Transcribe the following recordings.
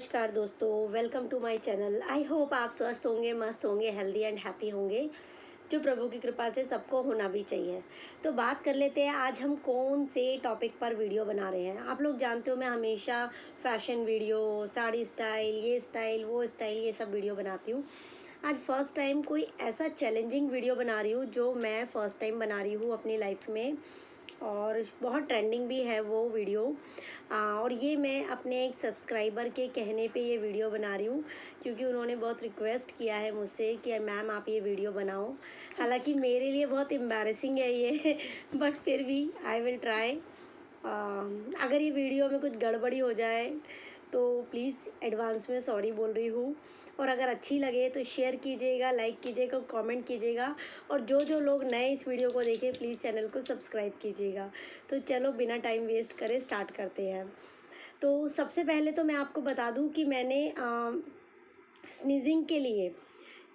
नमस्कार दोस्तों, welcome to my channel. I hope आप स्वस्थ होंगे, मस्त होंगे, हेल्दी एंड हैप्पी होंगे, जो प्रभु की कृपा से सबको होना भी चाहिए। तो बात कर लेते हैं आज हम कौन से टॉपिक पर वीडियो बना रहे हैं। आप लोग जानते हो मैं हमेशा फैशन वीडियो, साड़ी स्टाइल, ये स्टाइल, वो स्टाइल, ये सब वीडियो बनाती हूँ। आज फर्स्ट टाइम कोई ऐसा चैलेंजिंग वीडियो बना रही हूँ जो मैं फ़र्स्ट टाइम बना रही हूँ अपनी लाइफ में, और बहुत ट्रेंडिंग भी है वो वीडियो। और ये मैं अपने एक सब्सक्राइबर के कहने पे ये वीडियो बना रही हूँ, क्योंकि उन्होंने बहुत रिक्वेस्ट किया है मुझसे कि मैम आप ये वीडियो बनाओ। हालांकि मेरे लिए बहुत एम्बैरेसिंग है ये बट फिर भी आई विल ट्राई। अगर ये वीडियो में कुछ गड़बड़ी हो जाए तो प्लीज़ एडवांस में सॉरी बोल रही हूँ। और अगर अच्छी लगे तो शेयर कीजिएगा, लाइक कीजिएगा, कमेंट कीजिएगा। और जो जो लोग नए इस वीडियो को देखें प्लीज़ चैनल को सब्सक्राइब कीजिएगा। तो चलो बिना टाइम वेस्ट करे स्टार्ट करते हैं। तो सबसे पहले तो मैं आपको बता दूं कि मैंने स्नीजिंग के लिए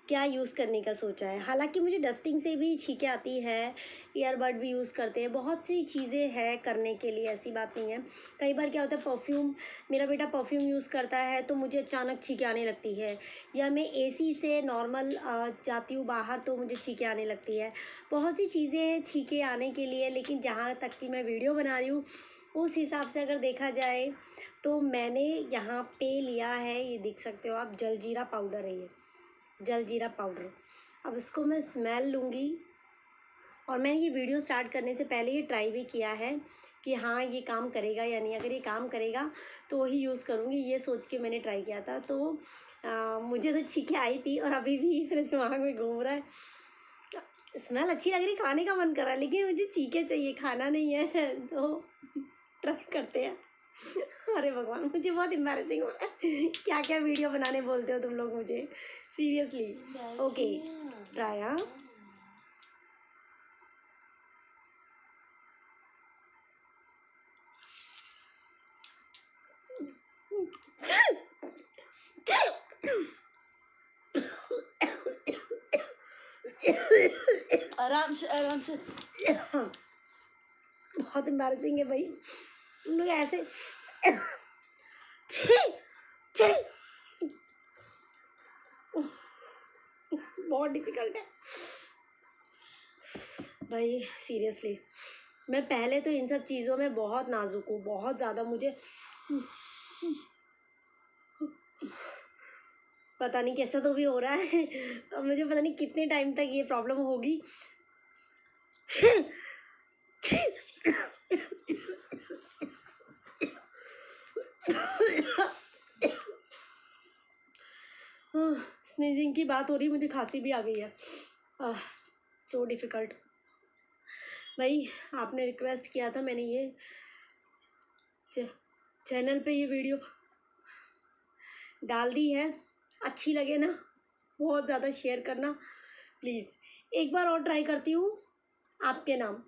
क्या यूज़ करने का सोचा है। हालांकि मुझे डस्टिंग से भी छींकें आती है, ईयरबड भी यूज़ करते हैं, बहुत सी चीज़ें हैं करने के लिए, ऐसी बात नहीं है। कई बार क्या होता है, परफ्यूम, मेरा बेटा परफ्यूम यूज़ करता है तो मुझे अचानक छींकें आने लगती है, या मैं एसी से नॉर्मल जाती हूँ बाहर तो मुझे छींकें आने लगती है। बहुत सी चीज़ें हैं छींकें आने के लिए, लेकिन जहाँ तक कि मैं वीडियो बना रही हूँ उस हिसाब से अगर देखा जाए तो मैंने यहाँ पे लिया है, ये देख सकते हो आप, जलजीरा पाउडर है ये, जलजीरा पाउडर। अब इसको मैं स्मेल लूँगी, और मैंने ये वीडियो स्टार्ट करने से पहले ये ट्राई भी किया है कि हाँ ये काम करेगा या नहीं। अगर ये काम करेगा तो वही यूज़ करूँगी, ये सोच के मैंने ट्राई किया था। तो मुझे तो छींकें आई थी और अभी भी मेरे दिमाग में घूम रहा है। स्मेल अच्छी लग रही, खाने का मन कर रहा है, लेकिन मुझे छींकें चाहिए, खाना नहीं है तो ट्राई करते हैं। अरे भगवान, मुझे बहुत एम्बैरेसिंग हो रहा है। क्या क्या वीडियो बनाने बोलते हो तुम लोग मुझे, सीरियसली। Okay, try. हाँ, आराम से आराम से। बहुत एम्बैरेसिंग है भाई, तुम लोग ऐसे छी छी, बहुत डिफिकल्ट है भाई, सीरियसली। मैं पहले तो इन सब चीज़ों में बहुत नाजुक हूँ, बहुत ज़्यादा। मुझे पता नहीं कैसा तो भी हो रहा है, अब मुझे पता नहीं कितने टाइम तक ये प्रॉब्लम होगी। स्नीजिंग की बात हो रही, मुझे खांसी भी आ गई है। सो डिफ़िकल्ट भाई, आपने रिक्वेस्ट किया था, मैंने ये चैनल पे ये वीडियो डाल दी है। अच्छी लगे ना बहुत ज़्यादा शेयर करना प्लीज़। एक बार और ट्राई करती हूँ आपके नाम।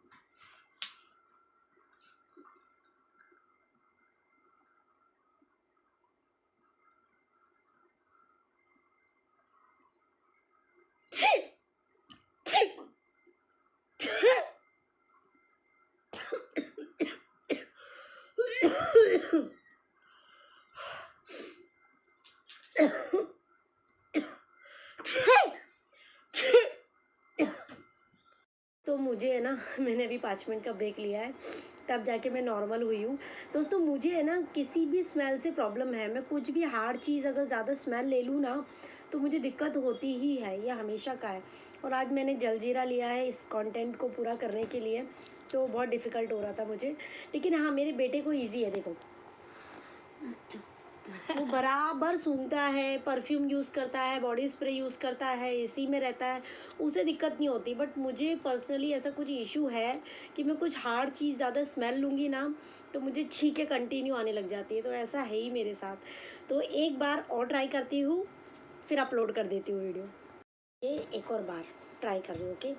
तो मुझे है ना, मैंने अभी 5 मिनट का ब्रेक लिया है, तब जाके मैं नॉर्मल हुई हूँ। दोस्तों मुझे है ना किसी भी स्मेल से प्रॉब्लम है। मैं कुछ भी हार्ड चीज़ अगर ज़्यादा स्मेल ले लूँ ना तो मुझे दिक्कत होती ही है, ये हमेशा का है। और आज मैंने जलजीरा लिया है इस कंटेंट को पूरा करने के लिए, तो बहुत डिफ़िकल्ट हो रहा था मुझे। लेकिन हाँ, मेरे बेटे को ईजी है, देखो वो बराबर सूंघता है, परफ्यूम यूज़ करता है, बॉडी स्प्रे यूज़ करता है, एसी में रहता है, उसे दिक्कत नहीं होती। बट मुझे पर्सनली ऐसा कुछ इशू है कि मैं कुछ हार्ड चीज़ ज़्यादा स्मेल लूँगी ना तो मुझे छींकें कंटिन्यू आने लग जाती है। तो ऐसा है ही मेरे साथ। तो एक बार और ट्राई करती हूँ, फिर अपलोड कर देती हूँ वीडियो। ये एक और बार ट्राई कर रही हूँ। ओके,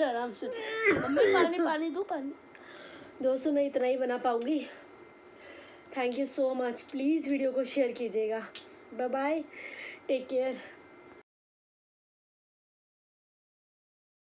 आराम से। मम्मी पानी पानी दो, पानी। दोस्तों मैं इतना ही बना पाऊँगी। Thank you so much. Please video को शेयर कीजिएगा। Bye bye, take care.